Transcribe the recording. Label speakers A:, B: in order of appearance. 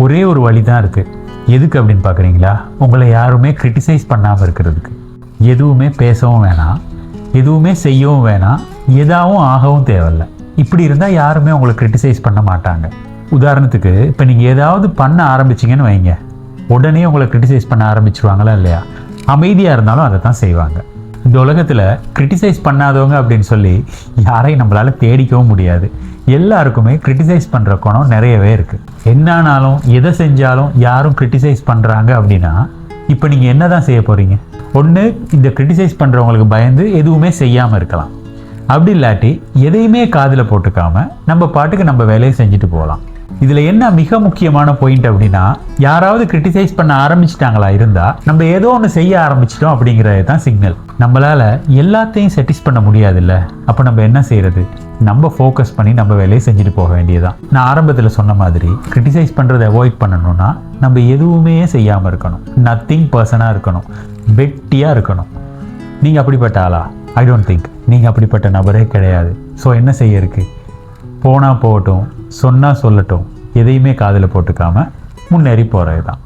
A: ஒரே ஒரு வழி தான் இருக்குது. எதுக்கு அப்படின்னு பார்க்குறீங்களா? உங்களை யாருமே கிரிட்டிசைஸ் பண்ணாமல் இருக்கிறதுக்கு. எதுவுமே பேசவும் வேணாம், எதுவுமே செய்யவும் வேணாம், எதாவும் ஆகவும் தேவையில்லை. இப்படி இருந்தால் யாருமே உங்களை கிரிட்டிசைஸ் பண்ண மாட்டாங்க. உதாரணத்துக்கு இப்போ நீங்கள் ஏதாவது பண்ண ஆரம்பிச்சிங்கன்னு வைங்க, உடனே உங்களை கிரிட்டிசைஸ் பண்ண ஆரம்பிச்சிருவாங்களா இல்லையா? அமைதியாக இருந்தாலும் அதை தான் செய்வாங்க. இந்த உலகத்தில் கிரிட்டிசைஸ் பண்ணாதவங்க அப்படின்னு சொல்லி யாரையும் நம்மளால் தேடிக்கவும் முடியாது. எல்லாருக்குமே கிரிட்டிசைஸ் பண்ணுற குணம் நிறையவே இருக்குது. என்னானாலும் எதை செஞ்சாலும் யாரும் கிரிட்டிசைஸ் பண்ணுறாங்க அப்படின்னா இப்போ நீங்கள் என்ன தான் செய்ய போகிறீங்க? ஒன்று இந்த கிரிட்டிசைஸ் பண்ணுறவங்களுக்கு பயந்து எதுவுமே செய்யாமல் இருக்கலாம். அப்படி இல்லாட்டி எதையுமே காதில் போட்டுக்காமல் நம்ம பாட்டுக்கு நம்ம வேலையை செஞ்சுட்டு போகலாம். இதில் என்ன மிக முக்கியமான பாயிண்ட் அப்படின்னா, யாராவது கிரிட்டிசைஸ் பண்ண ஆரம்பிச்சிட்டாங்களா இருந்தால் நம்ம ஏதோ ஒன்று செய்ய ஆரம்பிச்சிட்டோம் அப்படிங்கிறது தான் சிக்னல். நம்மளால் எல்லாத்தையும் செட்டிஸ் பண்ண முடியாதுல்ல, அப்போ நம்ம என்ன செய்யறது? நம்ம ஃபோக்கஸ் பண்ணி நம்ம வேலையை செஞ்சுட்டு போக வேண்டியதுதான். நான் ஆரம்பத்தில் சொன்ன மாதிரி கிரிட்டிசைஸ் பண்ணுறதை அவாய்ட் பண்ணணும்னா நம்ம எதுவுமே செய்யாமல் இருக்கணும். நத்திங் பர்சனாக இருக்கணும், வெட்டியாக இருக்கணும். நீங்கள் அப்படிப்பட்ட ஆளா? I don't think. நீங்கள் அப்படிப்பட்ட நபரே கிடையாது. ஸோ என்ன செய்ய இருக்கு? போனால் போகட்டும், சொன்னால் சொல்லட்டும், எதையுமே காதில் போட்டுக்காமல் முன்னேறி போகிறது தான்.